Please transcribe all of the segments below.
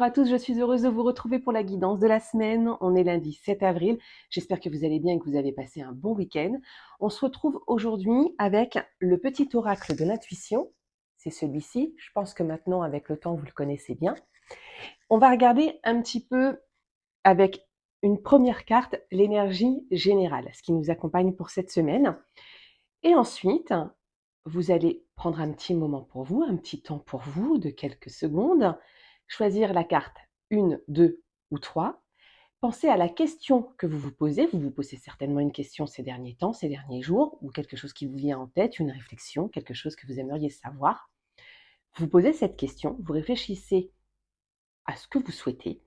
Bonjour à tous, je suis heureuse de vous retrouver pour la guidance de la semaine. On est lundi 7 avril. J'espère que vous allez bien et que vous avez passé un bon week-end. On se retrouve aujourd'hui avec le petit oracle de l'intuition. C'est celui-ci. Je pense que maintenant, avec le temps, vous le connaissez bien. On va regarder un petit peu avec une première carte, l'énergie générale, ce qui nous accompagne pour cette semaine. Et ensuite, vous allez prendre un petit moment pour vous, un petit temps pour vous de quelques secondes, choisir la carte 1, 2 ou 3. Pensez à la question que vous vous posez. Vous vous posez certainement une question ces derniers temps, ces derniers jours, ou quelque chose qui vous vient en tête, une réflexion, quelque chose que vous aimeriez savoir. Vous posez cette question, vous réfléchissez à ce que vous souhaitez,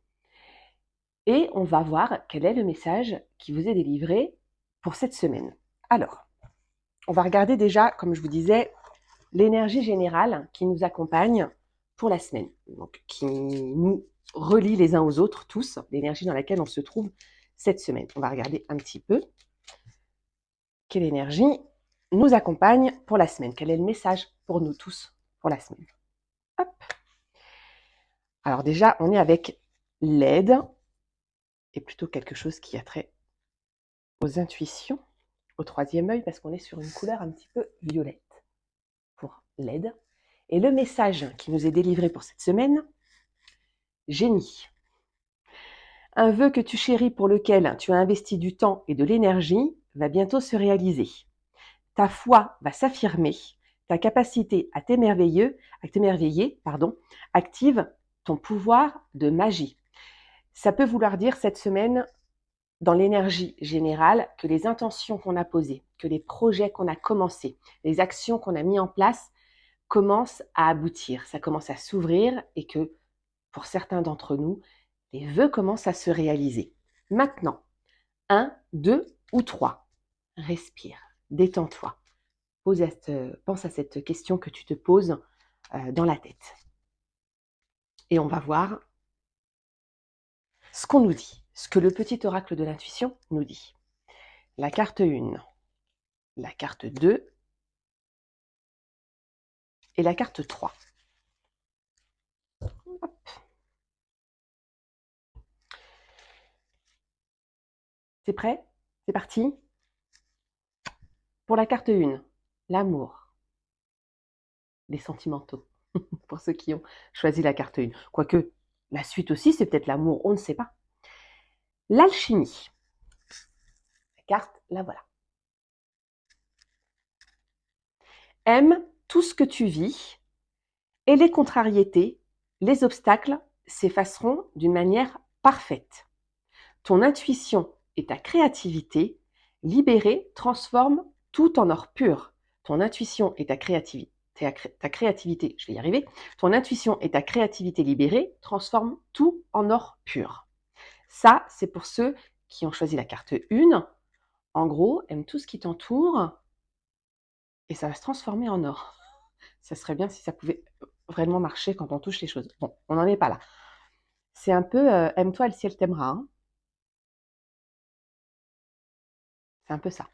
et on va voir quel est le message qui vous est délivré pour cette semaine. Alors, on va regarder déjà, comme je vous disais, l'énergie générale qui nous accompagne pour la semaine, donc qui nous relie les uns aux autres tous, l'énergie dans laquelle on se trouve cette semaine. On va regarder un petit peu quelle énergie nous accompagne pour la semaine, quel est le message pour nous tous pour la semaine. Hop. Alors déjà, on est avec l'aide, et plutôt quelque chose qui a trait aux intuitions, au troisième œil, parce qu'on est sur une couleur un petit peu violette pour l'aide. Et le message qui nous est délivré pour cette semaine, génie. Un vœu que tu chéris pour lequel tu as investi du temps et de l'énergie va bientôt se réaliser. Ta foi va s'affirmer, ta capacité à t'émerveiller, active ton pouvoir de magie. Ça peut vouloir dire cette semaine, dans l'énergie générale, que les intentions qu'on a posées, que les projets qu'on a commencés, les actions qu'on a mis en place commencent à aboutir, ça commence à s'ouvrir et que pour certains d'entre nous, les vœux commencent à se réaliser. Maintenant, 1, 2 ou 3. Respire, détends-toi. Pense à cette question que tu te poses dans la tête. Et on va voir ce qu'on nous dit, ce que le petit oracle de l'intuition nous dit. La carte 1, la carte 2 et la carte 3. Hop. C'est prêt? C'est parti? Pour la carte 1, l'amour, les sentimentaux, pour ceux qui ont choisi la carte 1. Quoique, la suite aussi, c'est peut-être l'amour, on ne sait pas. L'alchimie. La carte, la voilà. Aime tout ce que tu vis et les contrariétés, les obstacles s'effaceront d'une manière parfaite. Ton intuition et ta créativité, libérées, transforment tout en or pur. Ton intuition et ta créativité, je vais y arriver, ton intuition et ta créativité libérées transforment tout en or pur. Ça, c'est pour ceux qui ont choisi la carte 1. En gros, aime tout ce qui t'entoure et ça va se transformer en or. Ça serait bien si ça pouvait vraiment marcher quand on touche les choses. Bon, on n'en est pas là. C'est un peu aime-toi, le ciel t'aimera. Hein. C'est un peu ça.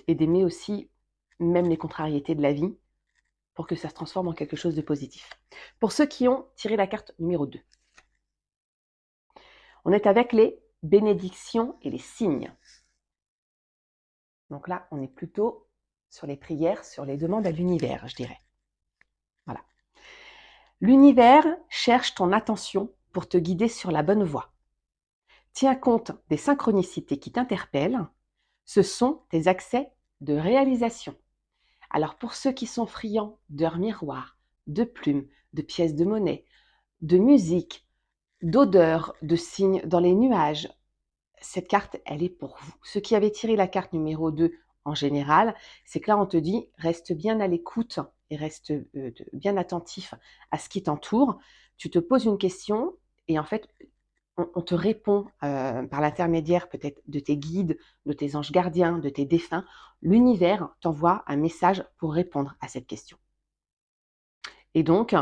Et d'aimer aussi même les contrariétés de la vie pour que ça se transforme en quelque chose de positif. Pour ceux qui ont tiré la carte numéro 2, on est avec les bénédictions et les signes. Donc là, on est plutôt sur les prières, sur les demandes à l'univers, je dirais. Voilà. L'univers cherche ton attention pour te guider sur la bonne voie. Tiens compte des synchronicités qui t'interpellent. Ce sont tes accès de réalisation. Alors pour ceux qui sont friands d'heures miroirs, de plumes, de pièces de monnaie, de musique, d'odeurs, de signes dans les nuages, cette carte, elle est pour vous. Ceux qui avaient tiré la carte numéro 2 en général, c'est que là on te dit reste bien à l'écoute et reste bien attentif à ce qui t'entoure. Tu te poses une question et en fait on te répond par l'intermédiaire peut-être de tes guides, de tes anges gardiens, de tes défunts. L'univers t'envoie un message pour répondre à cette question. Et donc,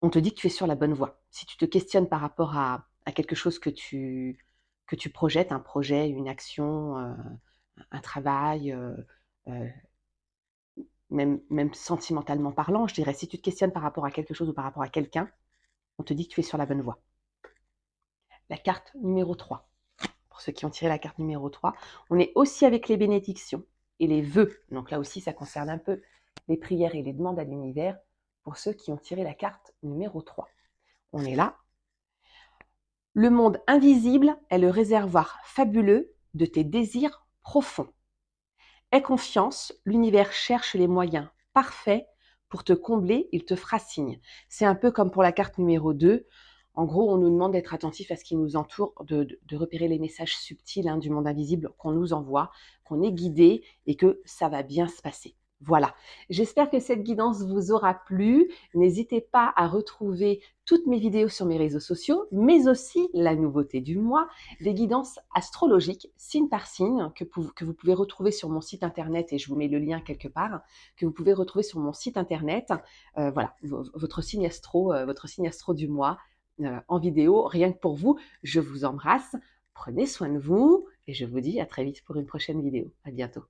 on te dit que tu es sur la bonne voie. Si tu te questionnes par rapport à quelque chose que tu projettes, un projet, une action, un travail, même sentimentalement parlant, je dirais, si tu te questionnes par rapport à quelque chose ou par rapport à quelqu'un, on te dit que tu es sur la bonne voie. La carte numéro 3. Pour ceux qui ont tiré la carte numéro 3, on est aussi avec les bénédictions et les vœux. Donc là aussi, ça concerne un peu les prières et les demandes à l'univers pour ceux qui ont tiré la carte numéro 3. On est là. Le monde invisible est le réservoir fabuleux de tes désirs profonds. Aie confiance, l'univers cherche les moyens parfaits pour te combler, il te fera signe. C'est un peu comme pour la carte numéro 2. En gros, on nous demande d'être attentif à ce qui nous entoure, de repérer les messages subtils du monde invisible qu'on nous envoie, qu'on est guidé et que ça va bien se passer. Voilà, j'espère que cette guidance vous aura plu. N'hésitez pas à retrouver toutes mes vidéos sur mes réseaux sociaux, mais aussi la nouveauté du mois, les guidances astrologiques, signe par signe, que vous pouvez retrouver sur mon site internet, et je vous mets le lien quelque part, que vous pouvez retrouver sur mon site internet. Voilà, votre signe astro du mois en vidéo, rien que pour vous. Je vous embrasse, prenez soin de vous, et je vous dis à très vite pour une prochaine vidéo. À bientôt.